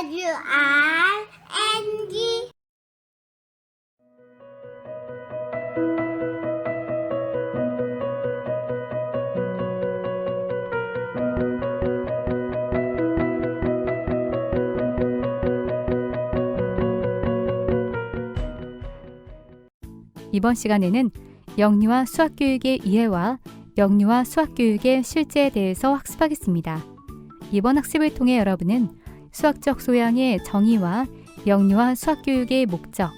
WRNG 이번 시간에는 영유아 수학교육의 이해와 영유아 수학교육의 실제에 대해서 학습하겠습니다. 이번 학습을 통해 여러분은 수학적 소양의 정의와 영유아 수학교육의 목적,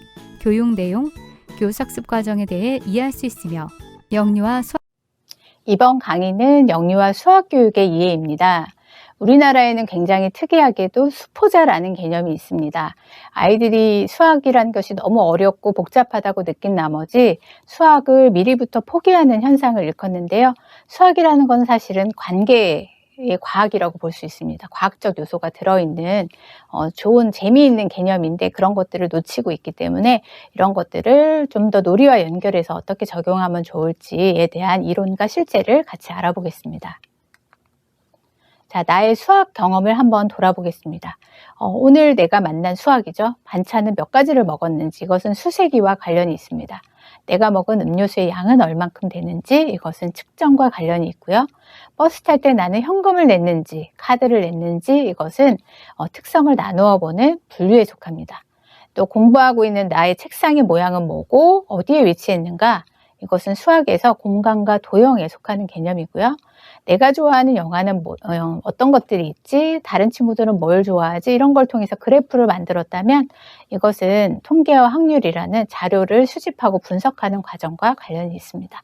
교육 내용, 교수학습 과정에 대해 이해할 수 있으며 영유아 수학 이번 강의는 영유아 수학교육의 이해입니다. 우리나라에는 굉장히 특이하게도 수포자라는 개념이 있습니다. 아이들이 수학이라는 것이 너무 어렵고 복잡하다고 느낀 나머지 수학을 미리부터 포기하는 현상을 일컫는데요. 수학이라는 건 사실은 관계의 과학이라고 볼 수 있습니다. 과학적 요소가 들어있는 좋은 재미있는 개념인데 그런 것들을 놓치고 있기 때문에 이런 것들을 좀 더 놀이와 연결해서 어떻게 적용하면 좋을지에 대한 이론과 실제를 같이 알아보겠습니다. 자, 나의 수학 경험을 한번 돌아보겠습니다. 오늘 내가 만난 수학이죠. 반찬은 몇 가지를 먹었는지 이것은 수세기와 관련이 있습니다. 내가 먹은 음료수의 양은 얼만큼 되는지 이것은 측정과 관련이 있고요. 버스 탈 때 나는 현금을 냈는지 카드를 냈는지 이것은 특성을 나누어 보는 분류에 속합니다. 또 공부하고 있는 나의 책상의 모양은 뭐고 어디에 위치했는가 이것은 수학에서 공간과 도형에 속하는 개념이고요. 내가 좋아하는 영화는 어떤 것들이 있지, 다른 친구들은 뭘 좋아하지 이런 걸 통해서 그래프를 만들었다면 이것은 통계와 확률이라는 자료를 수집하고 분석하는 과정과 관련이 있습니다.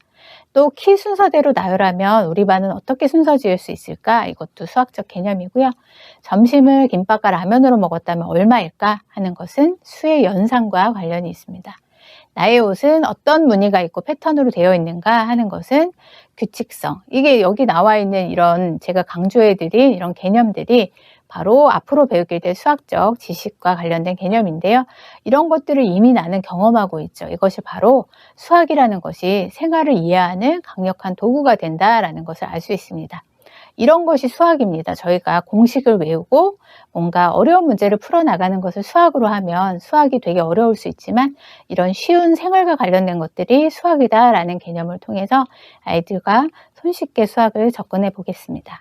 또 키 순서대로 나열하면 우리 반은 어떻게 순서 지을 수 있을까? 이것도 수학적 개념이고요. 점심을 김밥과 라면으로 먹었다면 얼마일까? 하는 것은 수의 연산과 관련이 있습니다. 나의 옷은 어떤 무늬가 있고 패턴으로 되어 있는가 하는 것은 규칙성. 이게 여기 나와 있는 이런 제가 강조해드린 이런 개념들이 바로 앞으로 배우게 될 수학적 지식과 관련된 개념인데요. 이런 것들을 이미 나는 경험하고 있죠. 이것이 바로 수학이라는 것이 생활을 이해하는 강력한 도구가 된다라는 것을 알 수 있습니다. 이런 것이 수학입니다. 저희가 공식을 외우고 뭔가 어려운 문제를 풀어나가는 것을 수학으로 하면 수학이 되게 어려울 수 있지만 이런 쉬운 생활과 관련된 것들이 수학이다라는 개념을 통해서 아이들과 손쉽게 수학을 접근해 보겠습니다.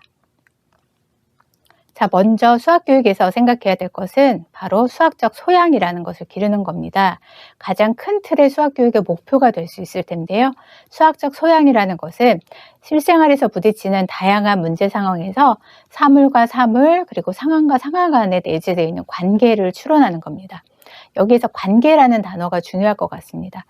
자, 먼저 수학교육에서 생각해야 될 것은 바로 수학적 소양이라는 것을 기르는 겁니다. 가장 큰 틀의 수학교육의 목표가 될 수 있을 텐데요. 수학적 소양이라는 것은 실생활에서 부딪히는 다양한 문제 상황에서 사물과 사물 그리고 상황과 상황 간에 내재되어 있는 관계를 추론하는 겁니다. 여기에서 관계라는 단어가 중요할 것 같습니다.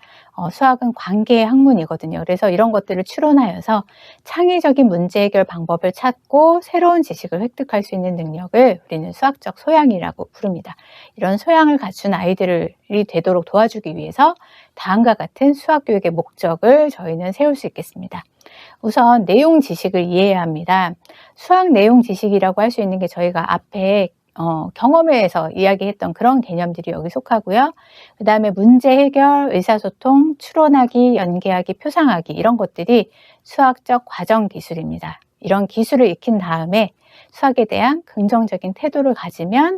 수학은 관계의 학문이거든요. 그래서 이런 것들을 추론하여서 창의적인 문제 해결 방법을 찾고 새로운 지식을 획득할 수 있는 능력을 우리는 수학적 소양이라고 부릅니다. 이런 소양을 갖춘 아이들이 되도록 도와주기 위해서 다음과 같은 수학 교육의 목적을 저희는 세울 수 있겠습니다. 우선 내용 지식을 이해해야 합니다. 수학 내용 지식이라고 할 수 있는 게 저희가 앞에 경험에서 이야기했던 그런 개념들이 여기 속하고요. 그 다음에 문제 해결, 의사소통, 추론하기, 연계하기, 표상하기 이런 것들이 수학적 과정 기술입니다. 이런 기술을 익힌 다음에 수학에 대한 긍정적인 태도를 가지면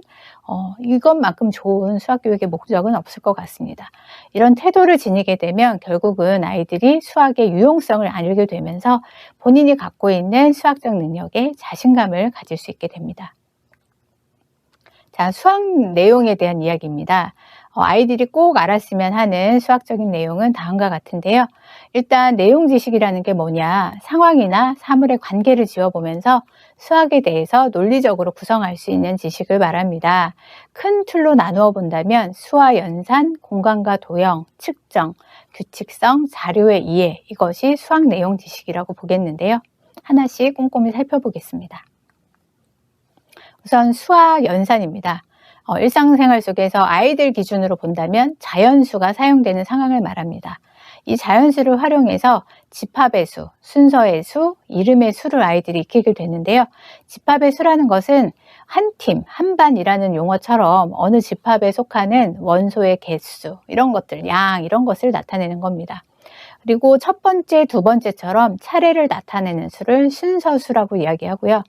이것만큼 좋은 수학교육의 목적은 없을 것 같습니다. 이런 태도를 지니게 되면 결국은 아이들이 수학의 유용성을 알게 되면서 본인이 갖고 있는 수학적 능력에 자신감을 가질 수 있게 됩니다. 자, 수학 내용에 대한 이야기입니다. 아이들이 꼭 알았으면 하는 수학적인 내용은 다음과 같은데요. 일단 내용 지식이라는 게 뭐냐, 상황이나 사물의 관계를 지어보면서 수학에 대해서 논리적으로 구성할 수 있는 지식을 말합니다. 큰 틀로 나누어 본다면 수와 연산, 공간과 도형, 측정, 규칙성, 자료의 이해 이것이 수학 내용 지식이라고 보겠는데요. 하나씩 꼼꼼히 살펴보겠습니다. 우선 수와 연산입니다. 일상생활 속에서 아이들 기준으로 본다면 자연수가 사용되는 상황을 말합니다. 이 자연수를 활용해서 집합의 수, 순서의 수, 이름의 수를 아이들이 익히게 되는데요. 집합의 수라는 것은 한 팀, 한 반이라는 용어처럼 어느 집합에 속하는 원소의 개수, 이런 것들, 양, 이런 것을 나타내는 겁니다. 그리고 첫 번째, 두 번째처럼 차례를 나타내는 수를 순서수라고 이야기하고요.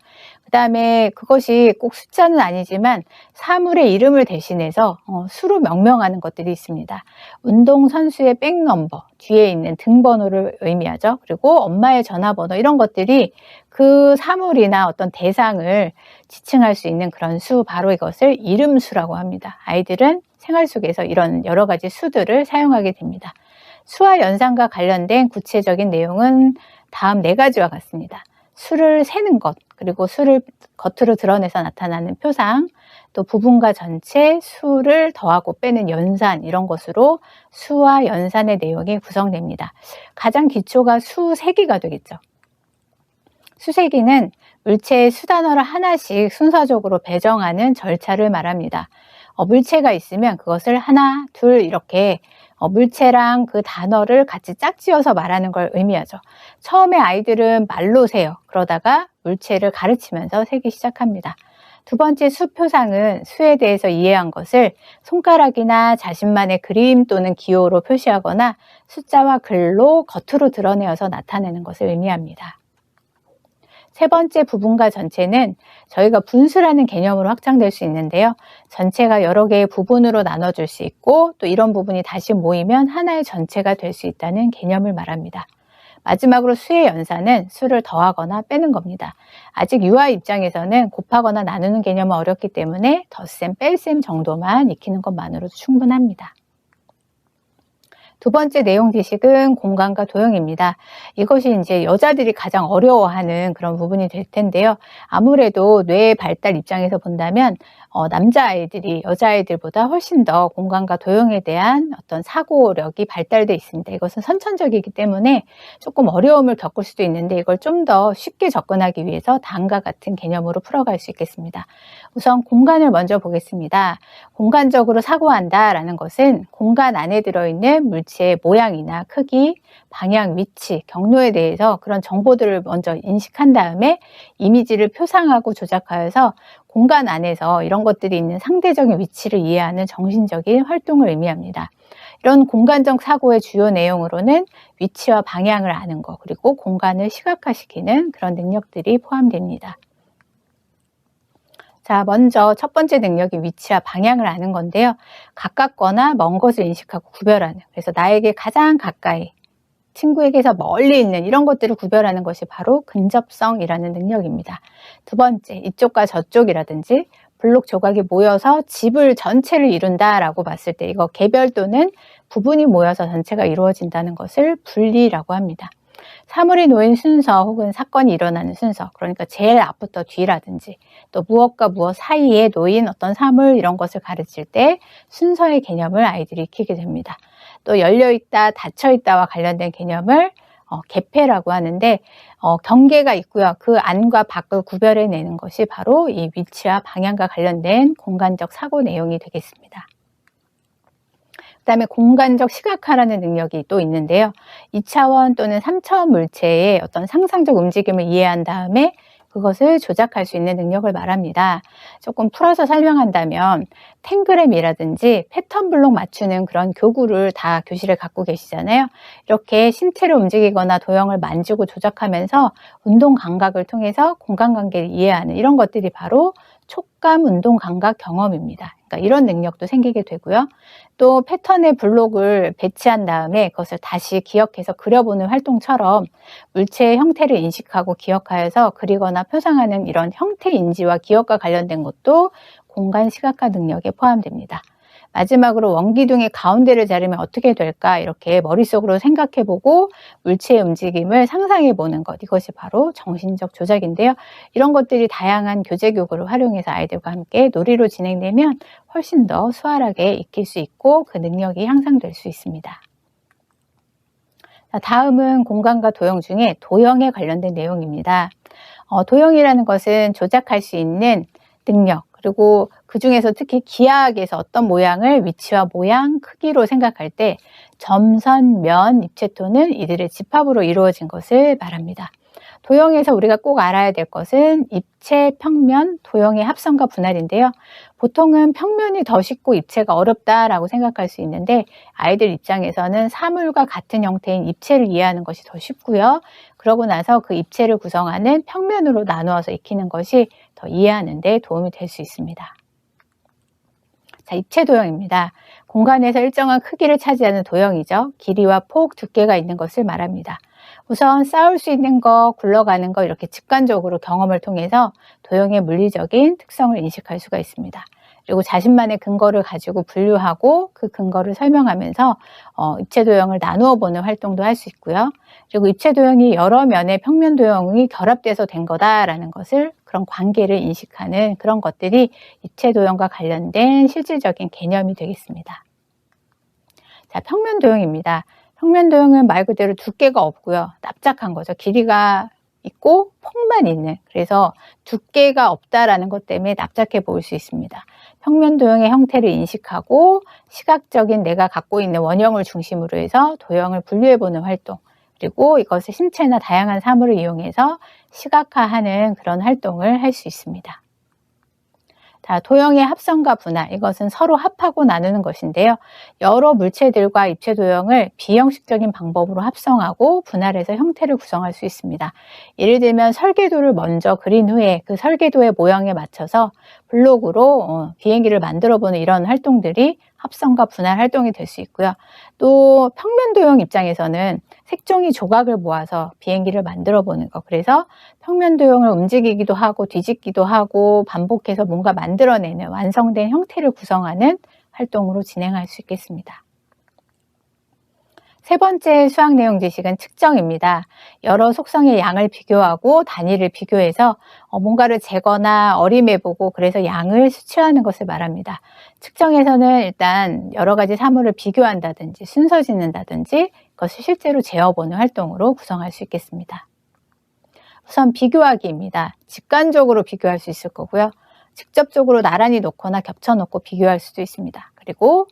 그 다음에 그것이 꼭 숫자는 아니지만 사물의 이름을 대신해서 수로 명명하는 것들이 있습니다. 운동선수의 백넘버, 뒤에 있는 등번호를 의미하죠. 그리고 엄마의 전화번호, 이런 것들이 그 사물이나 어떤 대상을 지칭할 수 있는 그런 수, 바로 이것을 이름수라고 합니다. 아이들은 생활 속에서 이런 여러 가지 수들을 사용하게 됩니다. 수와 연산과 관련된 구체적인 내용은 다음 4가지와 같습니다. 수를 세는 것, 그리고 수를 겉으로 드러내서 나타나는 표상, 또 부분과 전체, 수를 더하고 빼는 연산, 이런 것으로 수와 연산의 내용이 구성됩니다. 가장 기초가 수세기가 되겠죠. 수세기는 물체의 수단어를 하나씩 순서적으로 배정하는 절차를 말합니다. 물체가 있으면 그것을 하나, 둘 이렇게 물체랑 그 단어를 같이 짝지어서 말하는 걸 의미하죠. 처음에 아이들은 말로 세요. 그러다가 물체를 가르치면서 세기 시작합니다. 두 번째 수표상은 수에 대해서 이해한 것을 손가락이나 자신만의 그림 또는 기호로 표시하거나 숫자와 글로 겉으로 드러내어서 나타내는 것을 의미합니다. 세 번째 부분과 전체는 저희가 분수라는 개념으로 확장될 수 있는데요. 전체가 여러 개의 부분으로 나눠줄 수 있고 또 이런 부분이 다시 모이면 하나의 전체가 될 수 있다는 개념을 말합니다. 마지막으로 수의 연산은 수를 더하거나 빼는 겁니다. 아직 유아 입장에서는 곱하거나 나누는 개념은 어렵기 때문에 덧셈, 뺄셈 정도만 익히는 것만으로도 충분합니다. 두 번째 내용 지식은 공간과 도형입니다. 이것이 이제 여자들이 가장 어려워하는 그런 부분이 될 텐데요. 아무래도 뇌의 발달 입장에서 본다면 남자아이들이 여자아이들보다 훨씬 더 공간과 도형에 대한 어떤 사고력이 발달되어 있습니다. 이것은 선천적이기 때문에 조금 어려움을 겪을 수도 있는데 이걸 좀 더 쉽게 접근하기 위해서 다음과 같은 개념으로 풀어갈 수 있겠습니다. 우선 공간을 먼저 보겠습니다. 공간적으로 사고한다라는 것은 공간 안에 들어있는 물체의 모양이나 크기, 방향, 위치, 경로에 대해서 그런 정보들을 먼저 인식한 다음에 이미지를 표상하고 조작하여서 공간 안에서 이런 것들이 있는 상대적인 위치를 이해하는 정신적인 활동을 의미합니다. 이런 공간적 사고의 주요 내용으로는 위치와 방향을 아는 것, 그리고 공간을 시각화시키는 그런 능력들이 포함됩니다. 자, 먼저 첫 번째 능력이 위치와 방향을 아는 건데요. 가깝거나 먼 것을 인식하고 구별하는, 그래서 나에게 가장 가까이, 친구에게서 멀리 있는 이런 것들을 구별하는 것이 바로 근접성이라는 능력입니다. 두 번째, 이쪽과 저쪽이라든지 블록 조각이 모여서 집을 전체를 이룬다라고 봤을 때 이거 개별 또는 부분이 모여서 전체가 이루어진다는 것을 분리라고 합니다. 사물이 놓인 순서 혹은 사건이 일어나는 순서, 그러니까 제일 앞부터 뒤라든지 또 무엇과 무엇 사이에 놓인 어떤 사물 이런 것을 가르칠 때 순서의 개념을 아이들이 익히게 됩니다. 또 열려있다, 닫혀있다와 관련된 개념을 개폐라고 하는데 경계가 있고요. 그 안과 밖을 구별해내는 것이 바로 이 위치와 방향과 관련된 공간적 사고 내용이 되겠습니다. 그 다음에 공간적 시각화라는 능력이 또 있는데요. 2차원 또는 3차원 물체의 어떤 상상적 움직임을 이해한 다음에 그것을 조작할 수 있는 능력을 말합니다. 조금 풀어서 설명한다면 탱그램이라든지 패턴 블록 맞추는 그런 교구를 다 교실에 갖고 계시잖아요. 이렇게 신체를 움직이거나 도형을 만지고 조작하면서 운동 감각을 통해서 공간 관계를 이해하는 이런 것들이 바로 촉감 운동 감각 경험입니다. 그러니까 이런 능력도 생기게 되고요. 또 패턴의 블록을 배치한 다음에 그것을 다시 기억해서 그려보는 활동처럼 물체의 형태를 인식하고 기억하여서 그리거나 표상하는 이런 형태 인지와 기억과 관련된 것도 공간 시각화 능력에 포함됩니다. 마지막으로 원기둥의 가운데를 자르면 어떻게 될까 이렇게 머릿속으로 생각해보고 물체의 움직임을 상상해보는 것, 이것이 바로 정신적 조작인데요. 이런 것들이 다양한 교재 교구를 활용해서 아이들과 함께 놀이로 진행되면 훨씬 더 수월하게 익힐 수 있고 그 능력이 향상될 수 있습니다. 다음은 공간과 도형 중에 도형에 관련된 내용입니다. 도형이라는 것은 조작할 수 있는 능력, 그리고 그 중에서 특히 기하학에서 어떤 모양을 위치와 모양, 크기로 생각할 때 점선, 면, 입체토는 이들의 집합으로 이루어진 것을 말합니다. 도형에서 우리가 꼭 알아야 될 것은 입체, 평면, 도형의 합성과 분할인데요. 보통은 평면이 더 쉽고 입체가 어렵다라고 생각할 수 있는데 아이들 입장에서는 사물과 같은 형태인 입체를 이해하는 것이 더 쉽고요. 그러고 나서 그 입체를 구성하는 평면으로 나누어서 익히는 것이 더 이해하는 데 도움이 될 수 있습니다. 자, 입체 도형입니다. 공간에서 일정한 크기를 차지하는 도형이죠. 길이와 폭, 두께가 있는 것을 말합니다. 우선 쌓을 수 있는 거, 굴러가는 거 이렇게 직관적으로 경험을 통해서 도형의 물리적인 특성을 인식할 수가 있습니다. 그리고 자신만의 근거를 가지고 분류하고 그 근거를 설명하면서 입체 도형을 나누어 보는 활동도 할 수 있고요. 그리고 입체 도형이 여러 면의 평면 도형이 결합돼서 된 거다라는 것을 그런 관계를 인식하는 그런 것들이 입체 도형과 관련된 실질적인 개념이 되겠습니다. 자, 평면 도형입니다. 평면 도형은 말 그대로 두께가 없고요. 납작한 거죠. 길이가 있고 폭만 있는, 그래서 두께가 없다라는 것 때문에 납작해 보일 수 있습니다. 평면 도형의 형태를 인식하고 시각적인 내가 갖고 있는 원형을 중심으로 해서 도형을 분류해 보는 활동, 그리고 이것을 신체나 다양한 사물을 이용해서 시각화하는 그런 활동을 할 수 있습니다. 자, 도형의 합성과 분할, 이것은 서로 합하고 나누는 것인데요. 여러 물체들과 입체 도형을 비형식적인 방법으로 합성하고 분할해서 형태를 구성할 수 있습니다. 예를 들면 설계도를 먼저 그린 후에 그 설계도의 모양에 맞춰서 블록으로 비행기를 만들어 보는 이런 활동들이 합성과 분할 활동이 될 수 있고요. 또 평면 도형 입장에서는 색종이 조각을 모아서 비행기를 만들어 보는 것, 그래서 평면 도형을 움직이기도 하고 뒤집기도 하고 반복해서 뭔가 만들어내는 완성된 형태를 구성하는 활동으로 진행할 수 있겠습니다. 세 번째 수학 내용 지식은 측정입니다. 여러 속성의 양을 비교하고 단위를 비교해서 뭔가를 재거나 어림해보고 그래서 양을 수치하는 것을 말합니다. 측정에서는 일단 여러 가지 사물을 비교한다든지 순서 짓는다든지 그것을 실제로 재어보는 활동으로 구성할 수 있겠습니다. 우선 비교하기입니다. 직관적으로 비교할 수 있을 거고요. 직접적으로 나란히 놓거나 겹쳐놓고 비교할 수도 있습니다. 그리고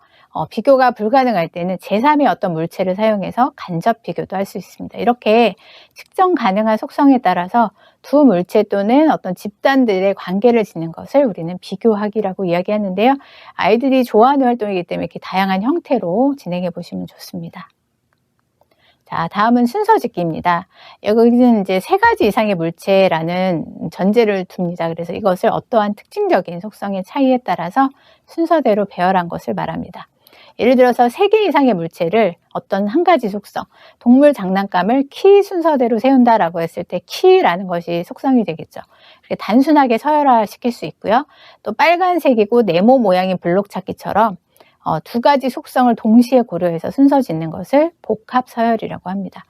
비교가 불가능할 때는 제3의 어떤 물체를 사용해서 간접 비교도 할 수 있습니다. 이렇게 측정 가능한 속성에 따라서 두 물체 또는 어떤 집단들의 관계를 짓는 것을 우리는 비교하기라고 이야기하는데요. 아이들이 좋아하는 활동이기 때문에 이렇게 다양한 형태로 진행해 보시면 좋습니다. 자, 다음은 순서 짓기입니다. 여기는 이제 3가지 이상의 물체라는 전제를 둡니다. 그래서 이것을 어떠한 특징적인 속성의 차이에 따라서 순서대로 배열한 것을 말합니다. 예를 들어서 3개 이상의 물체를 어떤 한 가지 속성, 동물 장난감을 키 순서대로 세운다라고 했을 때 키라는 것이 속성이 되겠죠. 단순하게 서열화시킬 수 있고요. 또 빨간색이고 네모 모양인 블록 찾기처럼 2가지 속성을 동시에 고려해서 순서 짓는 것을 복합 서열이라고 합니다.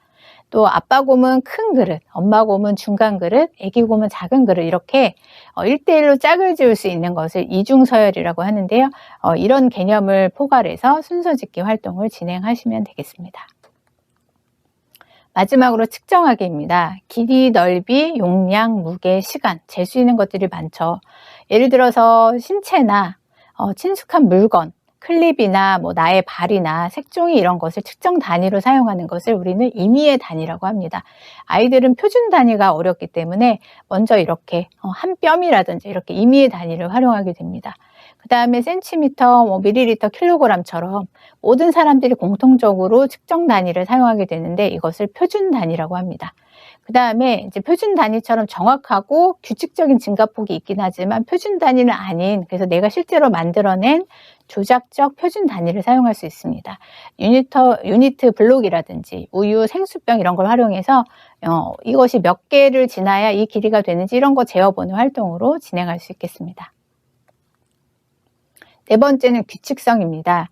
또 아빠 곰은 큰 그릇, 엄마 곰은 중간 그릇, 애기 곰은 작은 그릇, 이렇게 1대1로 짝을 지을 수 있는 것을 이중 서열이라고 하는데요. 이런 개념을 포괄해서 순서 짓기 활동을 진행하시면 되겠습니다. 마지막으로 측정하기입니다. 길이, 넓이, 용량, 무게, 시간, 잴 수 있는 것들이 많죠. 예를 들어서 신체나 친숙한 물건, 클립이나 나의 발이나 색종이 이런 것을 측정 단위로 사용하는 것을 우리는 임의의 단위라고 합니다. 아이들은 표준 단위가 어렵기 때문에 먼저 이렇게 한 뼘이라든지 이렇게 임의의 단위를 활용하게 됩니다. 그 다음에 센티미터, 밀리리터, 킬로그램처럼 모든 사람들이 공통적으로 측정 단위를 사용하게 되는데 이것을 표준 단위라고 합니다. 그 다음에 이제 표준 단위처럼 정확하고 규칙적인 증가폭이 있긴 하지만 표준 단위는 아닌, 그래서 내가 실제로 만들어낸 조작적 표준 단위를 사용할 수 있습니다. 유니트 블록이라든지 우유, 생수병 이런 걸 활용해서 이것이 몇 개를 지나야 이 길이가 되는지 이런 거 재어보는 활동으로 진행할 수 있겠습니다. 네 번째는 규칙성입니다.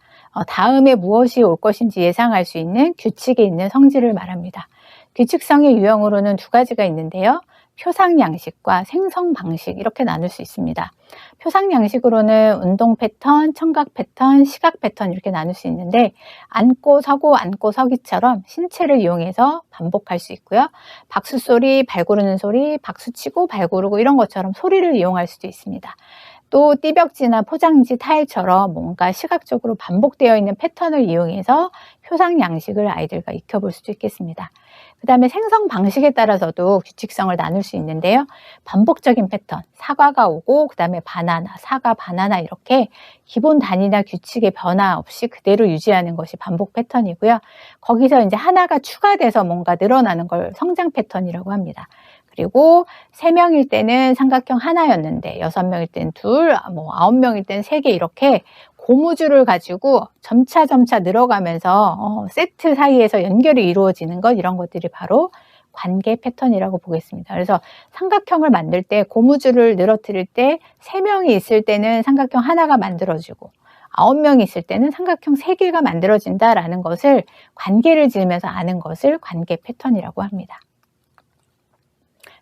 다음에 무엇이 올 것인지 예상할 수 있는 규칙이 있는 성질을 말합니다. 규칙성의 유형으로는 2가지가 있는데요. 표상 양식과 생성 방식 이렇게 나눌 수 있습니다. 표상 양식으로는 운동 패턴, 청각 패턴, 시각 패턴 이렇게 나눌 수 있는데 앉고 서고 앉고 서기처럼 신체를 이용해서 반복할 수 있고요. 박수 소리, 발 구르는 소리, 박수 치고 발 구르고 이런 것처럼 소리를 이용할 수도 있습니다. 또 띠벽지나 포장지, 타일처럼 뭔가 시각적으로 반복되어 있는 패턴을 이용해서 표상 양식을 아이들과 익혀볼 수도 있겠습니다. 그 다음에 생성 방식에 따라서도 규칙성을 나눌 수 있는데요. 반복적인 패턴, 사과가 오고 그 다음에 바나나, 사과, 바나나 이렇게 기본 단위나 규칙의 변화 없이 그대로 유지하는 것이 반복 패턴이고요. 거기서 이제 하나가 추가돼서 뭔가 늘어나는 걸 성장 패턴이라고 합니다. 그리고 3명일 때는 삼각형 하나였는데 6명일 때는 2, 9명일 때는 3개 이렇게 고무줄을 가지고 점차 늘어가면서 세트 사이에서 연결이 이루어지는 것, 이런 것들이 바로 관계 패턴이라고 보겠습니다. 그래서 삼각형을 만들 때 고무줄을 늘어뜨릴 때 3명이 있을 때는 삼각형 하나가 만들어지고 9명이 있을 때는 삼각형 3개가 만들어진다라는 것을 관계를 지으면서 아는 것을 관계 패턴이라고 합니다.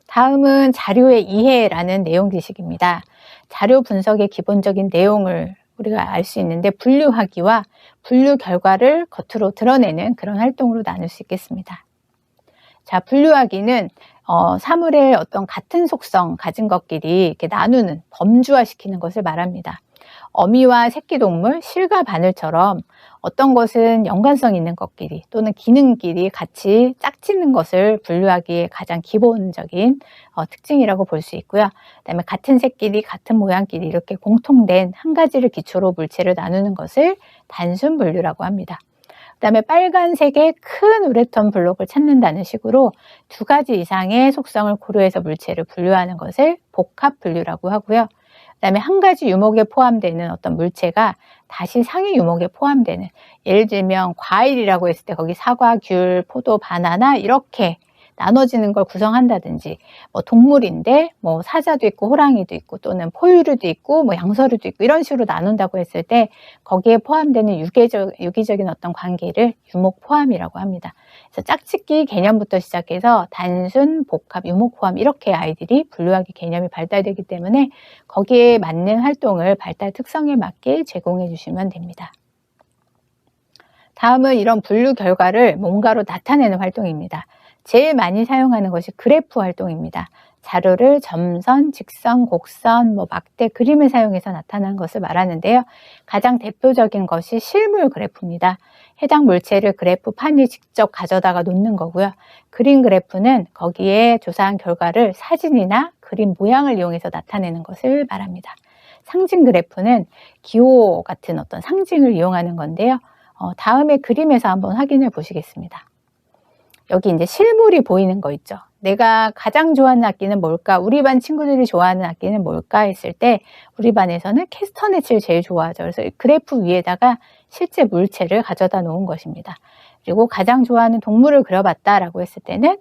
다음은 자료의 이해라는 내용 지식입니다. 자료 분석의 기본적인 내용을 우리가 알 수 있는데 분류하기와 분류 결과를 겉으로 드러내는 그런 활동으로 나눌 수 있겠습니다. 자, 분류하기는 사물의 어떤 같은 속성 가진 것끼리 이렇게 나누는, 범주화시키는 것을 말합니다. 어미와 새끼동물, 실과 바늘처럼 어떤 것은 연관성 있는 것끼리 또는 기능끼리 같이 짝짓는 것을 분류하기의 가장 기본적인 특징이라고 볼 수 있고요. 그다음에 같은 색끼리 같은 모양끼리 이렇게 공통된 한 가지를 기초로 물체를 나누는 것을 단순 분류라고 합니다. 그다음에 빨간색의 큰 우레탄 블록을 찾는다는 식으로 2가지 이상의 속성을 고려해서 물체를 분류하는 것을 복합 분류라고 하고요. 그다음에 한 가지 유목에 포함되는 어떤 물체가 다시 상위 유목에 포함되는, 예를 들면 과일이라고 했을 때 거기 사과, 귤, 포도, 바나나 이렇게 나눠지는 걸 구성한다든지, 동물인데 사자도 있고 호랑이도 있고 또는 포유류도 있고 양서류도 있고 이런 식으로 나눈다고 했을 때 거기에 포함되는 유기적인 어떤 관계를 유목 포함이라고 합니다. 그래서 짝짓기 개념부터 시작해서 단순, 복합, 유목 포함 이렇게 아이들이 분류하기 개념이 발달되기 때문에 거기에 맞는 활동을 발달 특성에 맞게 제공해 주시면 됩니다. 다음은 이런 분류 결과를 뭔가로 나타내는 활동입니다. 제일 많이 사용하는 것이 그래프 활동입니다. 자료를 점선, 직선, 곡선, 막대, 그림을 사용해서 나타나는 것을 말하는데요. 가장 대표적인 것이 실물 그래프입니다. 해당 물체를 그래프판에 직접 가져다가 놓는 거고요. 그림 그래프는 거기에 조사한 결과를 사진이나 그림 모양을 이용해서 나타내는 것을 말합니다. 상징 그래프는 기호 같은 어떤 상징을 이용하는 건데요. 다음에 그림에서 한번 확인해 보시겠습니다. 여기 이제 실물이 보이는 거 있죠. 내가 가장 좋아하는 악기는 뭘까? 우리 반 친구들이 좋아하는 악기는 뭘까? 했을 때 우리 반에서는 캐스터넷을 제일 좋아하죠. 그래서 그래프 위에다가 실제 물체를 가져다 놓은 것입니다. 그리고 가장 좋아하는 동물을 그려봤다라고 했을 때는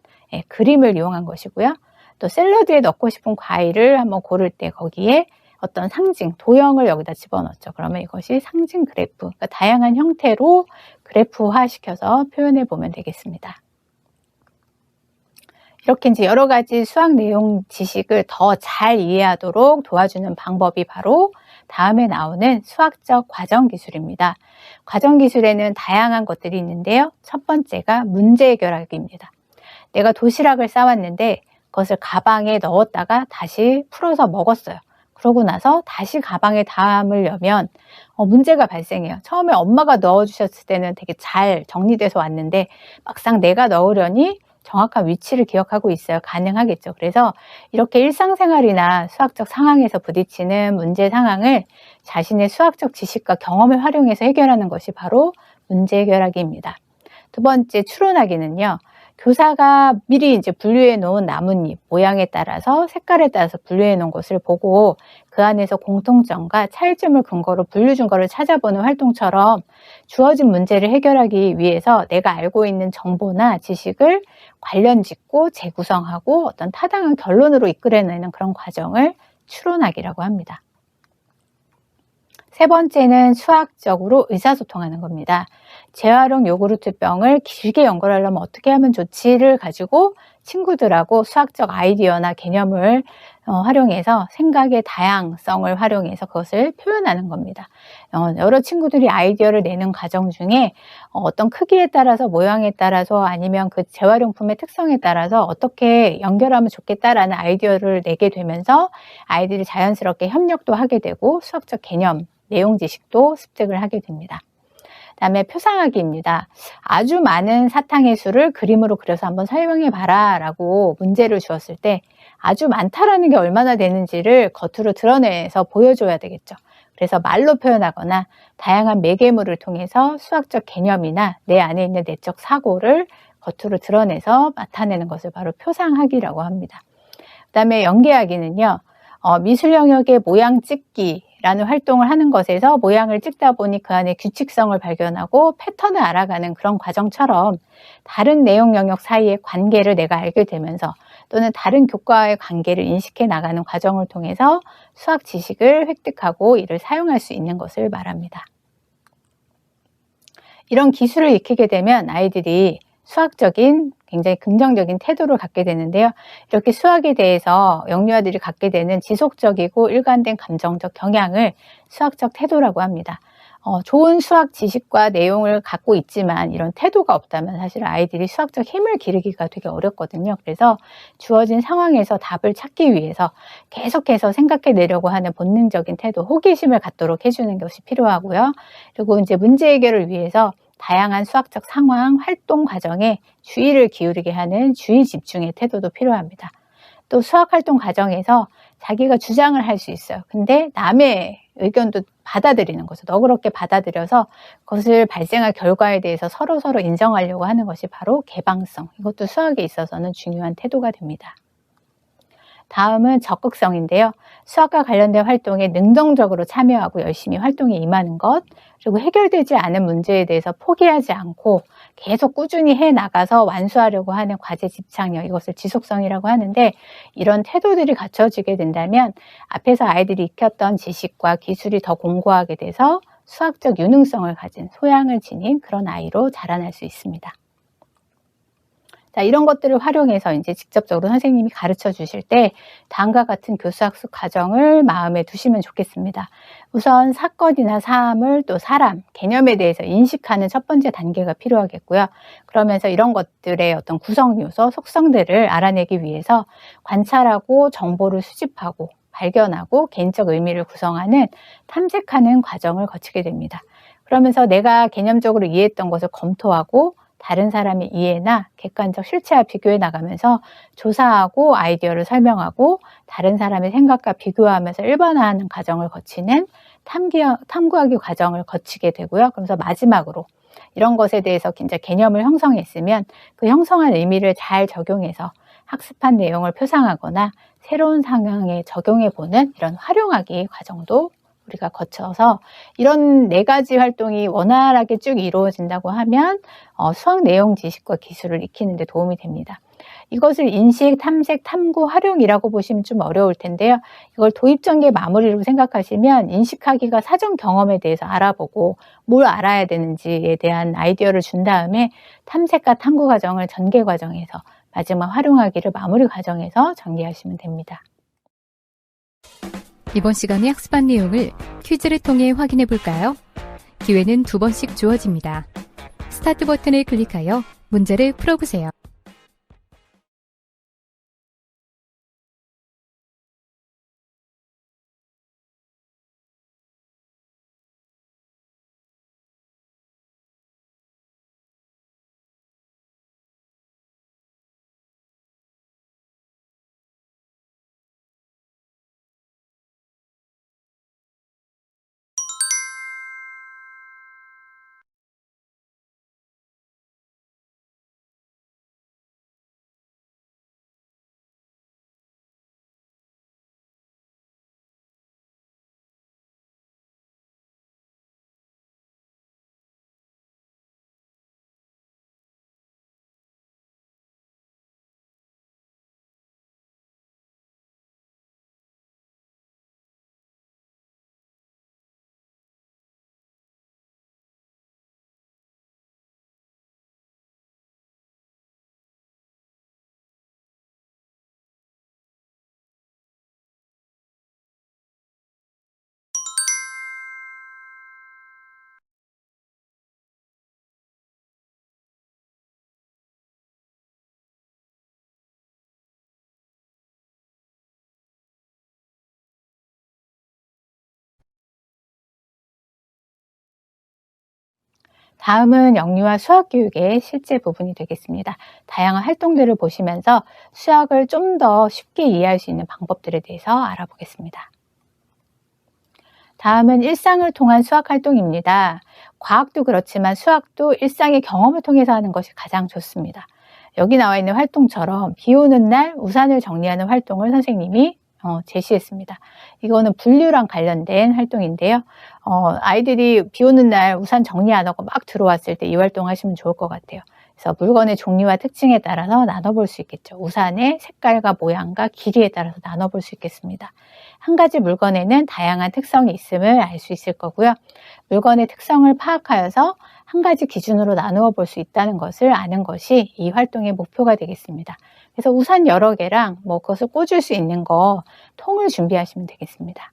그림을 이용한 것이고요. 또 샐러드에 넣고 싶은 과일을 한번 고를 때 거기에 어떤 상징, 도형을 여기다 집어넣죠. 그러면 이것이 상징 그래프, 그러니까 다양한 형태로 그래프화 시켜서 표현해 보면 되겠습니다. 이렇게 이제 여러 가지 수학 내용 지식을 더 잘 이해하도록 도와주는 방법이 바로 다음에 나오는 수학적 과정 기술입니다. 과정 기술에는 다양한 것들이 있는데요. 첫 번째가 문제 해결하기입니다. 내가 도시락을 싸왔는데 그것을 가방에 넣었다가 다시 풀어서 먹었어요. 그러고 나서 다시 가방에 담으려면 문제가 발생해요. 처음에 엄마가 넣어주셨을 때는 되게 잘 정리돼서 왔는데 막상 내가 넣으려니 정확한 위치를 기억하고 있어야 가능하겠죠. 그래서 이렇게 일상생활이나 수학적 상황에서 부딪히는 문제 상황을 자신의 수학적 지식과 경험을 활용해서 해결하는 것이 바로 문제 해결하기입니다. 두 번째, 추론하기는요. 교사가 미리 이제 분류해 놓은 나뭇잎 모양에 따라서 색깔에 따라서 분류해 놓은 것을 보고 그 안에서 공통점과 차이점을 근거로 분류 증거를 찾아보는 활동처럼 주어진 문제를 해결하기 위해서 내가 알고 있는 정보나 지식을 관련 짓고 재구성하고 어떤 타당한 결론으로 이끌어내는 그런 과정을 추론하기라고 합니다. 세 번째는 수학적으로 의사소통하는 겁니다. 재활용 요구르트 병을 길게 연결하려면 어떻게 하면 좋지를 가지고 친구들하고 수학적 아이디어나 개념을 활용해서 생각의 다양성을 활용해서 그것을 표현하는 겁니다. 여러 친구들이 아이디어를 내는 과정 중에 어떤 크기에 따라서 모양에 따라서 아니면 그 재활용품의 특성에 따라서 어떻게 연결하면 좋겠다라는 아이디어를 내게 되면서 아이들이 자연스럽게 협력도 하게 되고 수학적 개념, 내용 지식도 습득을 하게 됩니다. 그다음에 표상하기입니다. 아주 많은 사탕의 수를 그림으로 그려서 한번 설명해 봐라 라고 문제를 주었을 때 아주 많다라는 게 얼마나 되는지를 겉으로 드러내서 보여줘야 되겠죠. 그래서 말로 표현하거나 다양한 매개물을 통해서 수학적 개념이나 내 안에 있는 내적 사고를 겉으로 드러내서 나타내는 것을 바로 표상하기라고 합니다. 그다음에 연계하기는요. 미술 영역의 모양 찍기라는 활동을 하는 것에서 모양을 찍다 보니 그 안에 규칙성을 발견하고 패턴을 알아가는 그런 과정처럼 다른 내용 영역 사이의 관계를 내가 알게 되면서 또는 다른 교과와의 관계를 인식해 나가는 과정을 통해서 수학 지식을 획득하고 이를 사용할 수 있는 것을 말합니다. 이런 기술을 익히게 되면 아이들이 수학적인 굉장히 긍정적인 태도를 갖게 되는데요. 이렇게 수학에 대해서 영유아들이 갖게 되는 지속적이고 일관된 감정적 경향을 수학적 태도라고 합니다. 좋은 수학 지식과 내용을 갖고 있지만 이런 태도가 없다면 사실 아이들이 수학적 힘을 기르기가 되게 어렵거든요. 그래서 주어진 상황에서 답을 찾기 위해서 계속해서 생각해내려고 하는 본능적인 태도, 호기심을 갖도록 해주는 것이 필요하고요. 그리고 이제 문제 해결을 위해서 다양한 수학적 상황, 활동 과정에 주의를 기울이게 하는 주의 집중의 태도도 필요합니다. 또 수학 활동 과정에서 자기가 주장을 할 수 있어요. 근데 남의 의견도 받아들이는 거죠. 너그럽게 받아들여서 그것을 발생할 결과에 대해서 서로 인정하려고 하는 것이 바로 개방성. 이것도 수학에 있어서는 중요한 태도가 됩니다. 다음은 적극성인데요. 수학과 관련된 활동에 능동적으로 참여하고 열심히 활동에 임하는 것, 그리고 해결되지 않은 문제에 대해서 포기하지 않고 계속 꾸준히 해나가서 완수하려고 하는 과제 집착력, 이것을 지속성이라고 하는데 이런 태도들이 갖춰지게 된다면 앞에서 아이들이 익혔던 지식과 기술이 더 공고하게 돼서 수학적 유능성을 가진 소양을 지닌 그런 아이로 자라날 수 있습니다. 자, 이런 것들을 활용해서 이제 직접적으로 선생님이 가르쳐 주실 때 다음과 같은 교수학습 과정을 마음에 두시면 좋겠습니다. 우선 사건이나 사물 또 사람, 개념에 대해서 인식하는 첫 번째 단계가 필요하겠고요. 그러면서 이런 것들의 어떤 구성 요소, 속성들을 알아내기 위해서 관찰하고 정보를 수집하고 발견하고 개인적 의미를 구성하는 탐색하는 과정을 거치게 됩니다. 그러면서 내가 개념적으로 이해했던 것을 검토하고 다른 사람의 이해나 객관적 실체와 비교해 나가면서 조사하고 아이디어를 설명하고 다른 사람의 생각과 비교하면서 일반화하는 과정을 거치는 탐구하기 과정을 거치게 되고요. 그러면서 마지막으로 이런 것에 대해서 이제 개념을 형성했으면 그 형성한 의미를 잘 적용해서 학습한 내용을 표상하거나 새로운 상황에 적용해 보는 이런 활용하기 과정도 우리가 거쳐서 이런 4가지 활동이 원활하게 쭉 이루어진다고 하면 수학 내용 지식과 기술을 익히는 데 도움이 됩니다. 이것을 인식, 탐색, 탐구, 활용이라고 보시면 좀 어려울 텐데요. 이걸 도입전개 마무리로 생각하시면 인식하기가 사전 경험에 대해서 알아보고 뭘 알아야 되는지에 대한 아이디어를 준 다음에 탐색과 탐구 과정을 전개 과정에서 마지막 활용하기를 마무리 과정에서 전개하시면 됩니다. 이번 시간에 학습한 내용을 퀴즈를 통해 확인해 볼까요? 기회는 2번씩 주어집니다. 스타트 버튼을 클릭하여 문제를 풀어보세요. 다음은 영유아 수학교육의 실제 부분이 되겠습니다. 다양한 활동들을 보시면서 수학을 좀 더 쉽게 이해할 수 있는 방법들에 대해서 알아보겠습니다. 다음은 일상을 통한 수학 활동입니다. 과학도 그렇지만 수학도 일상의 경험을 통해서 하는 것이 가장 좋습니다. 여기 나와 있는 활동처럼 비 오는 날 우산을 정리하는 활동을 선생님이 제시했습니다. 이거는 분류랑 관련된 활동인데요. 아이들이 비 오는 날 우산 정리 안 하고 막 들어왔을 때 이 활동 하시면 좋을 것 같아요. 그래서 물건의 종류와 특징에 따라서 나눠볼 수 있겠죠. 우산의 색깔과 모양과 길이에 따라서 나눠볼 수 있겠습니다. 한 가지 물건에는 다양한 특성이 있음을 알 수 있을 거고요. 물건의 특성을 파악하여서 한 가지 기준으로 나누어 볼 수 있다는 것을 아는 것이 이 활동의 목표가 되겠습니다. 그래서 우산 여러 개랑 그것을 꽂을 수 있는 통을 준비하시면 되겠습니다.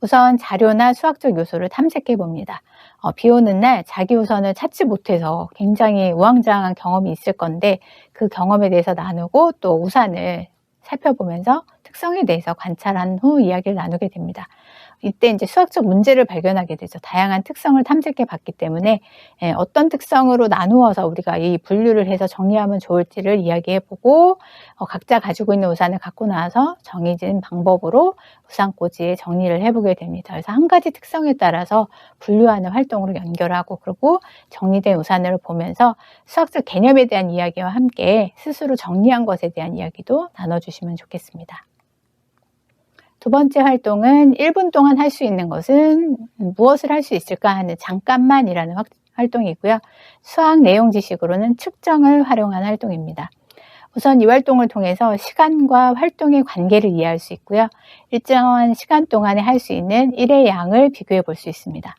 우선 자료나 수학적 요소를 탐색해 봅니다. 비 오는 날 자기 우산을 찾지 못해서 굉장히 우왕좌왕한 경험이 있을 건데 그 경험에 대해서 나누고 또 우산을 살펴보면서 특성에 대해서 관찰한 후 이야기를 나누게 됩니다. 이때 이제 수학적 문제를 발견하게 되죠. 다양한 특성을 탐색해 봤기 때문에 어떤 특성으로 나누어서 우리가 이 분류를 해서 정리하면 좋을지를 이야기해 보고 각자 가지고 있는 우산을 갖고 나와서 정해진 방법으로 우산꽂이에 정리를 해보게 됩니다. 그래서 한 가지 특성에 따라서 분류하는 활동으로 연결하고 그리고 정리된 우산을 보면서 수학적 개념에 대한 이야기와 함께 스스로 정리한 것에 대한 이야기도 나눠주시면 좋겠습니다. 두 번째 활동은 1분 동안 할 수 있는 것은 무엇을 할 수 있을까 하는 잠깐만이라는 활동이고요. 수학 내용 지식으로는 측정을 활용한 활동입니다. 우선 이 활동을 통해서 시간과 활동의 관계를 이해할 수 있고요. 일정한 시간 동안에 할 수 있는 일의 양을 비교해 볼 수 있습니다.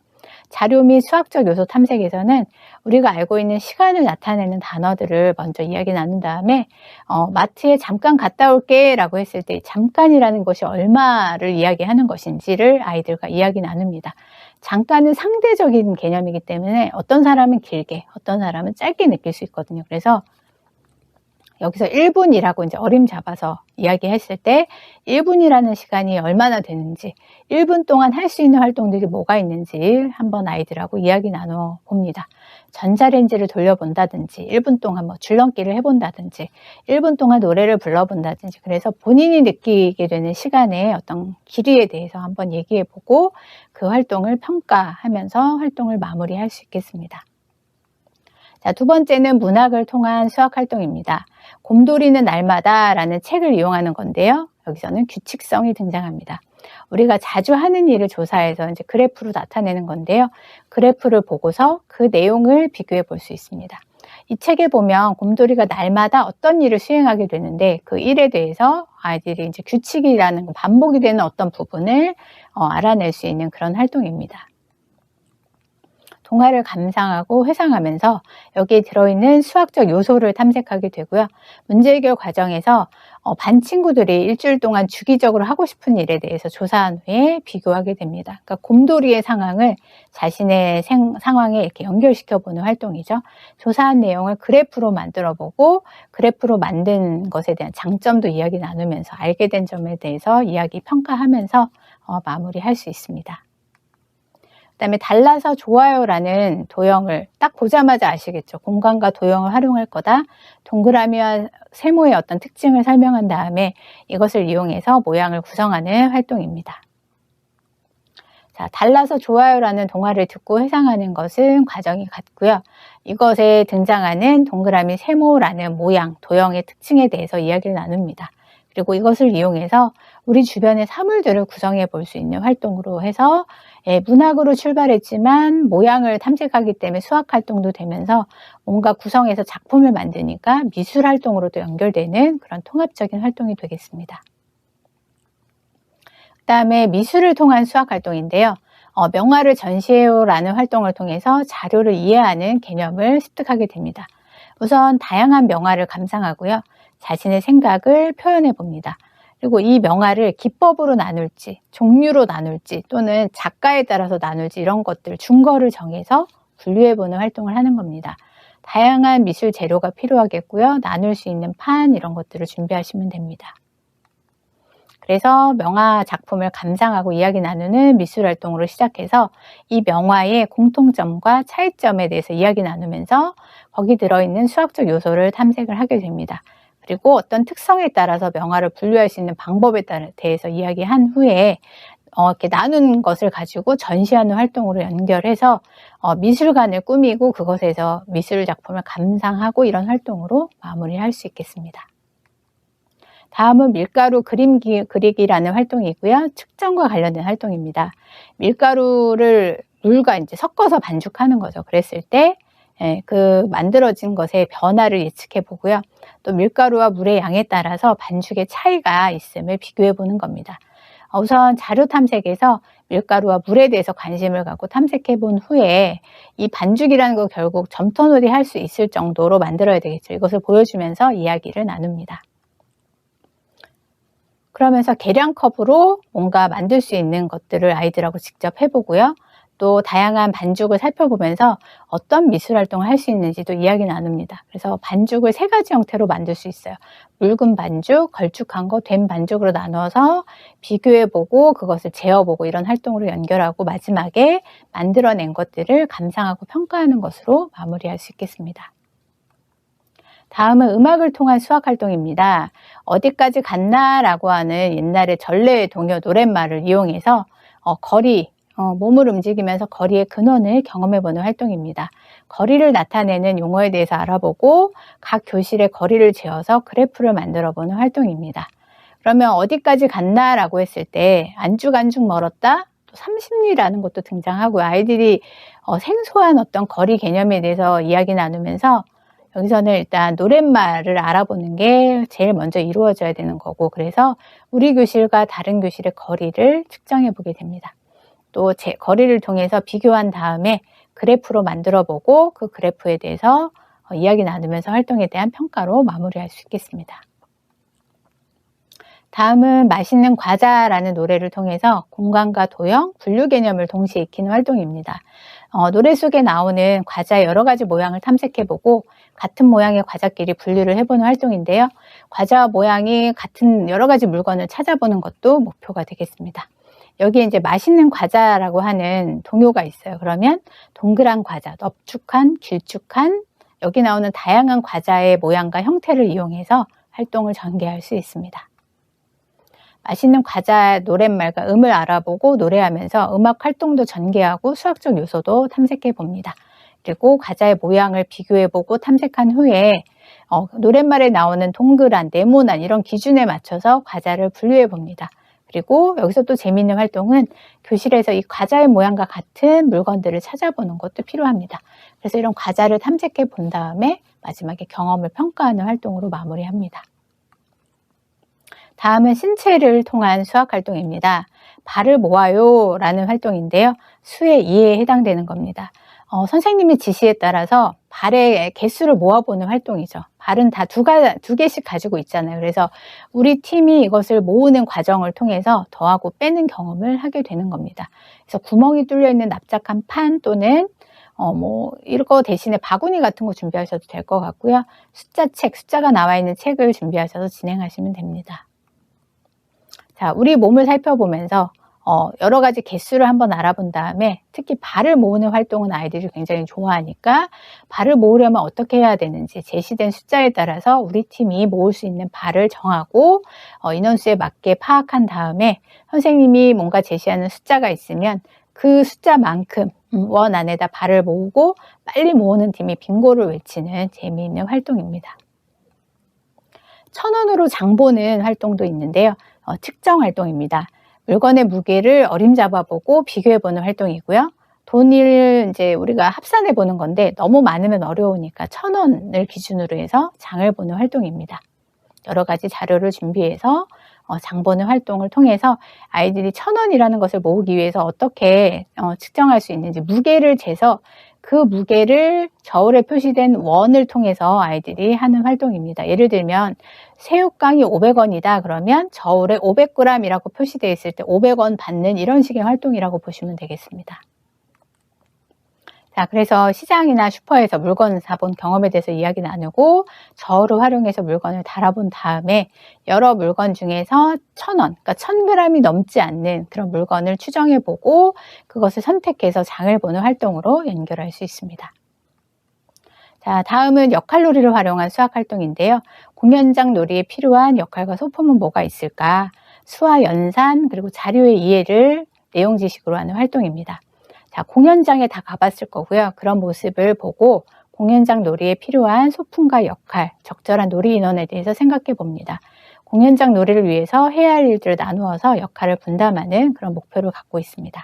자료 및 수학적 요소 탐색에서는 우리가 알고 있는 시간을 나타내는 단어들을 먼저 이야기 나눈 다음에 마트에 잠깐 갔다 올게 라고 했을 때 잠깐이라는 것이 얼마를 이야기하는 것인지를 아이들과 이야기 나눕니다. 잠깐은 상대적인 개념이기 때문에 어떤 사람은 길게 어떤 사람은 짧게 느낄 수 있거든요. 그래서 여기서 1분이라고 이제 어림잡아서 이야기했을 때 1분이라는 시간이 얼마나 되는지 1분 동안 할 수 있는 활동들이 뭐가 있는지 한번 아이들하고 이야기 나눠 봅니다. 전자레인지를 돌려본다든지 1분 동안 줄넘기를 해본다든지 1분 동안 노래를 불러본다든지 그래서 본인이 느끼게 되는 시간의 어떤 길이에 대해서 한번 얘기해 보고 그 활동을 평가하면서 활동을 마무리할 수 있겠습니다. 자, 두 번째는 문학을 통한 수학 활동입니다. 곰돌이는 날마다 라는 책을 이용하는 건데요. 여기서는 규칙성이 등장합니다. 우리가 자주 하는 일을 조사해서 이제 그래프로 나타내는 건데요. 그래프를 보고서 그 내용을 비교해 볼 수 있습니다. 이 책에 보면 곰돌이가 날마다 어떤 일을 수행하게 되는데 그 일에 대해서 아이들이 이제 규칙이라는 반복이 되는 어떤 부분을 알아낼 수 있는 그런 활동입니다. 동화를 감상하고 회상하면서 여기에 들어있는 수학적 요소를 탐색하게 되고요. 문제 해결 과정에서 반 친구들이 일주일 동안 주기적으로 하고 싶은 일에 대해서 조사한 후에 비교하게 됩니다. 그러니까 곰돌이의 상황을 자신의 상황에 이렇게 연결시켜보는 활동이죠. 조사한 내용을 그래프로 만들어보고 그래프로 만든 것에 대한 장점도 이야기 나누면서 알게 된 점에 대해서 이야기 평가하면서 마무리할 수 있습니다. 그다음에 달라서 좋아요라는 도형을 딱 보자마자 아시겠죠. 공간과 도형을 활용할 거다. 동그라미와 세모의 어떤 특징을 설명한 다음에 이것을 이용해서 모양을 구성하는 활동입니다. 자, 달라서 좋아요라는 동화를 듣고 회상하는 것은 과정이 같고요. 이것에 등장하는 동그라미 세모라는 모양, 도형의 특징에 대해서 이야기를 나눕니다. 그리고 이것을 이용해서 우리 주변의 사물들을 구성해 볼 수 있는 활동으로 해서 문학으로 출발했지만 모양을 탐색하기 때문에 수학 활동도 되면서 뭔가 구성해서 작품을 만드니까 미술 활동으로도 연결되는 그런 통합적인 활동이 되겠습니다. 그다음에 미술을 통한 수학 활동인데요. 명화를 전시해요라는 활동을 통해서 자료를 이해하는 개념을 습득하게 됩니다. 우선 다양한 명화를 감상하고요. 자신의 생각을 표현해 봅니다. 그리고 이 명화를 기법으로 나눌지, 종류로 나눌지 또는 작가에 따라서 나눌지 이런 것들 준거를 정해서 분류해보는 활동을 하는 겁니다. 다양한 미술 재료가 필요하겠고요. 나눌 수 있는 판 이런 것들을 준비하시면 됩니다. 그래서 명화 작품을 감상하고 이야기 나누는 미술 활동으로 시작해서 이 명화의 공통점과 차이점에 대해서 이야기 나누면서 거기 들어있는 수학적 요소를 탐색을 하게 됩니다. 그리고 어떤 특성에 따라서 명화를 분류할 수 있는 방법에 대해서 이야기한 후에 이렇게 나눈 것을 가지고 전시하는 활동으로 연결해서 미술관을 꾸미고 그것에서 미술 작품을 감상하고 이런 활동으로 마무리할 수 있겠습니다. 다음은 밀가루 그림 그리기라는 활동이고요. 측정과 관련된 활동입니다. 밀가루를 물과 이제 섞어서 반죽하는 거죠. 그랬을 때 그 만들어진 것의 변화를 예측해 보고요. 또 밀가루와 물의 양에 따라서 반죽의 차이가 있음을 비교해 보는 겁니다. 우선 자료 탐색에서 밀가루와 물에 대해서 관심을 갖고 탐색해 본 후에 이 반죽이라는 거 결국 점토놀이 할 수 있을 정도로 만들어야 되겠죠. 이것을 보여주면서 이야기를 나눕니다. 그러면서 계량컵으로 뭔가 만들 수 있는 것들을 아이들하고 직접 해보고요. 또 다양한 반죽을 살펴보면서 어떤 미술 활동을 할 수 있는지도 이야기 나눕니다. 그래서 반죽을 3가지 형태로 만들 수 있어요. 묽은 반죽, 걸쭉한 거, 된 반죽으로 나눠서 비교해보고 그것을 재어보고 이런 활동으로 연결하고 마지막에 만들어낸 것들을 감상하고 평가하는 것으로 마무리할 수 있겠습니다. 다음은 음악을 통한 수학 활동입니다. 어디까지 갔나 라고 하는 옛날의 전래 동요 노랫말을 이용해서 몸을 움직이면서 거리의 근원을 경험해보는 활동입니다. 거리를 나타내는 용어에 대해서 알아보고 각 교실의 거리를 재어서 그래프를 만들어보는 활동입니다. 그러면 어디까지 갔나 라고 했을 때 안쭉 멀었다? 또 30리라는 것도 등장하고요. 아이들이 생소한 어떤 거리 개념에 대해서 이야기 나누면서 여기서는 일단 노랫말을 알아보는 게 제일 먼저 이루어져야 되는 거고, 그래서 우리 교실과 다른 교실의 거리를 측정해 보게 됩니다. 또 거리를 통해서 비교한 다음에 그래프로 만들어 보고 그 그래프에 대해서 이야기 나누면서 활동에 대한 평가로 마무리할 수 있겠습니다. 다음은 맛있는 과자라는 노래를 통해서 공간과 도형, 분류 개념을 동시에 익히는 활동입니다. 노래 속에 나오는 과자의 여러 가지 모양을 탐색해보고 같은 모양의 과자끼리 분류를 해보는 활동인데요. 과자와 모양이 같은 여러 가지 물건을 찾아보는 것도 목표가 되겠습니다. 여기에 이제 맛있는 과자라고 하는 동요가 있어요. 그러면 동그란 과자, 넙죽한, 길쭉한, 여기 나오는 다양한 과자의 모양과 형태를 이용해서 활동을 전개할 수 있습니다. 맛있는 과자 노랫말과 음을 알아보고 노래하면서 음악 활동도 전개하고 수학적 요소도 탐색해 봅니다. 그리고 과자의 모양을 비교해보고 탐색한 후에 노랫말에 나오는 동그란, 네모난 이런 기준에 맞춰서 과자를 분류해 봅니다. 그리고 여기서 또 재미있는 활동은 교실에서 이 과자의 모양과 같은 물건들을 찾아보는 것도 필요합니다. 그래서 이런 과자를 탐색해 본 다음에 마지막에 경험을 평가하는 활동으로 마무리합니다. 다음은 신체를 통한 수학 활동입니다. 발을 모아요 라는 활동인데요. 수의 2에 해당되는 겁니다. 선생님의 지시에 따라서 발의 개수를 모아보는 활동이죠. 발은 다 두 개씩 가지고 있잖아요. 그래서 우리 팀이 이것을 모으는 과정을 통해서 더하고 빼는 경험을 하게 되는 겁니다. 그래서 구멍이 뚫려 있는 납작한 판 또는 이거 대신에 바구니 같은 거 준비하셔도 될 것 같고요. 숫자가 나와 있는 책을 준비하셔서 진행하시면 됩니다. 자, 우리 몸을 살펴보면서 여러 가지 개수를 한번 알아본 다음에 특히 발을 모으는 활동은 아이들이 굉장히 좋아하니까 발을 모으려면 어떻게 해야 되는지 제시된 숫자에 따라서 우리 팀이 모을 수 있는 발을 정하고 인원수에 맞게 파악한 다음에 선생님이 뭔가 제시하는 숫자가 있으면 그 숫자만큼 원 안에다 발을 모으고 빨리 모으는 팀이 빙고를 외치는 재미있는 활동입니다. 1000원으로 장 보는 활동도 있는데요. 측정 활동입니다. 물건의 무게를 어림잡아보고 비교해보는 활동이고요. 돈을 이제 우리가 합산해보는 건데 너무 많으면 어려우니까 1000원을 기준으로 해서 장을 보는 활동입니다. 여러 가지 자료를 준비해서 장 보는 활동을 통해서 아이들이 1000원이라는 것을 모으기 위해서 어떻게 측정할 수 있는지 무게를 재서 그 무게를 저울에 표시된 원을 통해서 아이들이 하는 활동입니다. 예를 들면 새우깡이 500원이다 그러면 저울에 500g이라고 표시되어 있을 때 500원 받는 이런 식의 활동이라고 보시면 되겠습니다. 자, 그래서 시장이나 슈퍼에서 물건을 사본 경험에 대해서 이야기 나누고 저울을 활용해서 물건을 달아본 다음에 여러 물건 중에서 1,000원, 그러니까 1,000g이 넘지 않는 그런 물건을 추정해 보고 그것을 선택해서 장을 보는 활동으로 연결할 수 있습니다. 자, 다음은 역할놀이를 활용한 수학 활동인데요. 공연장 놀이에 필요한 역할과 소품은 뭐가 있을까? 수와 연산 그리고 자료의 이해를 내용 지식으로 하는 활동입니다. 자, 공연장에 다 가봤을 거고요. 그런 모습을 보고 공연장 놀이에 필요한 소품과 역할, 적절한 놀이 인원에 대해서 생각해 봅니다. 공연장 놀이를 위해서 해야 할 일들을 나누어서 역할을 분담하는 그런 목표를 갖고 있습니다.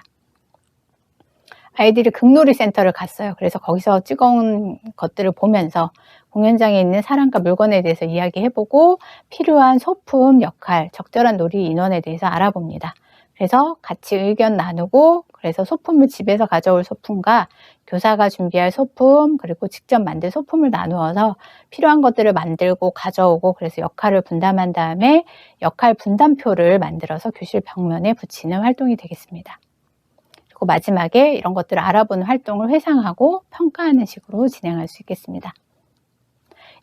아이들이 극놀이 센터를 갔어요. 그래서 거기서 찍어온 것들을 보면서 공연장에 있는 사람과 물건에 대해서 이야기해보고 필요한 소품, 역할, 적절한 놀이 인원에 대해서 알아봅니다. 그래서 같이 의견 나누고 그래서 소품을 집에서 가져올 소품과 교사가 준비할 소품 그리고 직접 만들 소품을 나누어서 필요한 것들을 만들고 가져오고 그래서 역할을 분담한 다음에 역할 분담표를 만들어서 교실 벽면에 붙이는 활동이 되겠습니다. 그리고 마지막에 이런 것들을 알아보는 활동을 회상하고 평가하는 식으로 진행할 수 있겠습니다.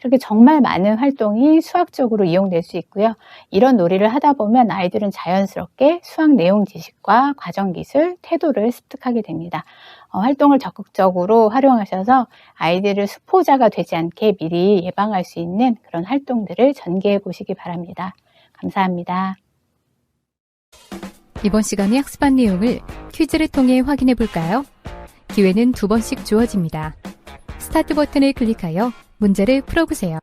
이렇게 정말 많은 활동이 수학적으로 이용될 수 있고요. 이런 놀이를 하다 보면 아이들은 자연스럽게 수학 내용 지식과 과정 기술, 태도를 습득하게 됩니다. 활동을 적극적으로 활용하셔서 아이들을 수포자가 되지 않게 미리 예방할 수 있는 그런 활동들을 전개해 보시기 바랍니다. 감사합니다. 이번 시간에 학습한 내용을 퀴즈를 통해 확인해 볼까요? 기회는 2번씩 주어집니다. 스타트 버튼을 클릭하여 문제를 풀어보세요.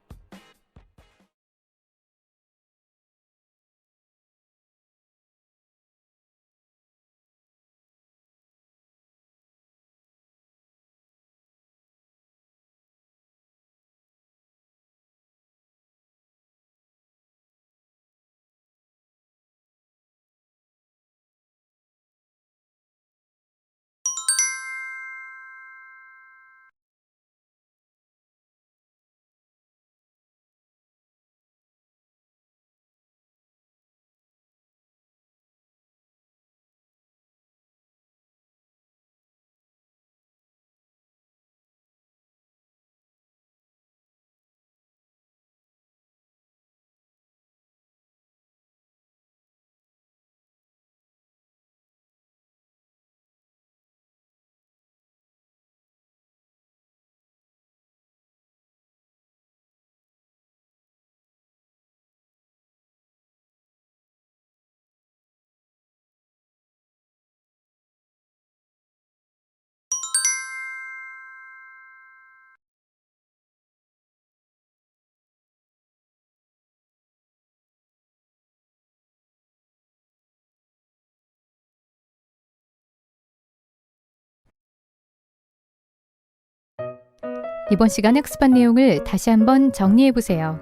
이번 시간에 학습한 내용을 다시 한번 정리해 보세요.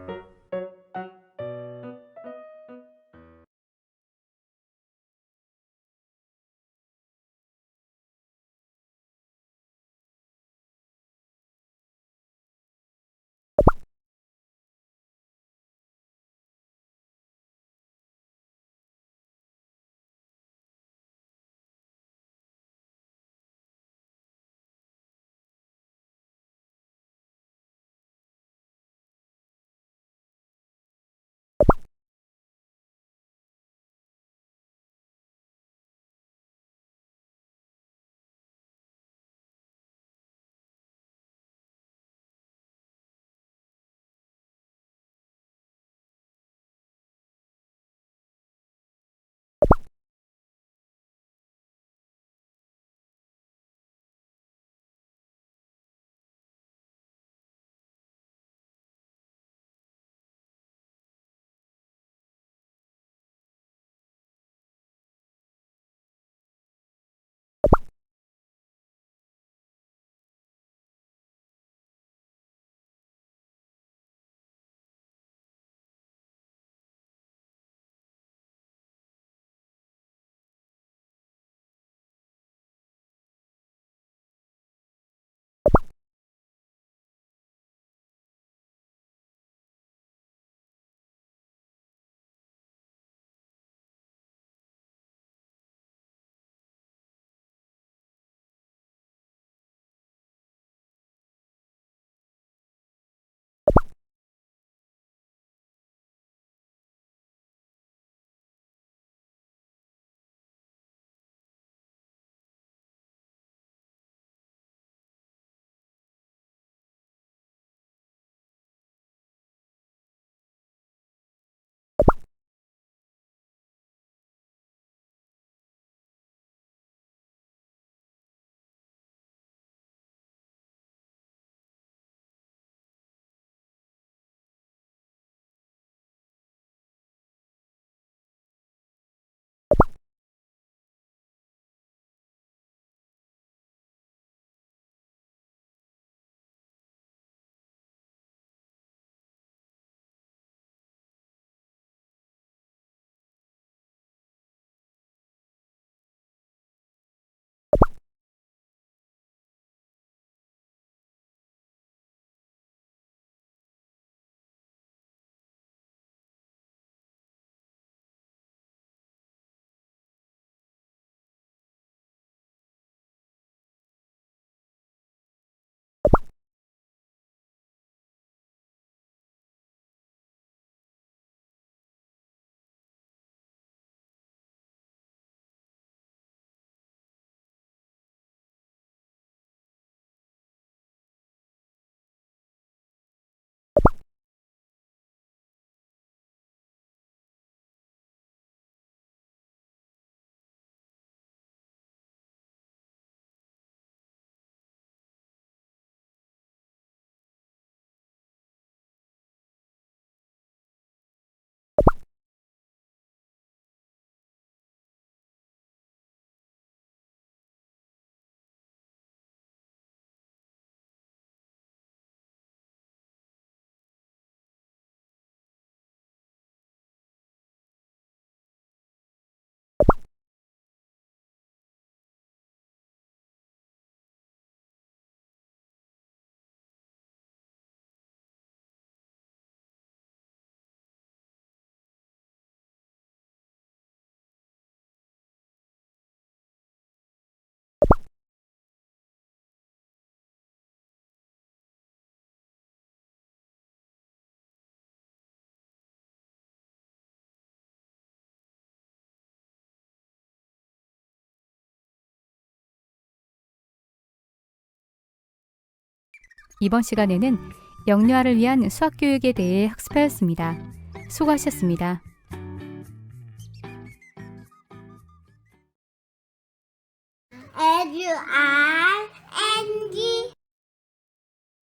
이번 시간에는 영유아를 위한 수학 교육에 대해 학습하였습니다. 수고하셨습니다. As you are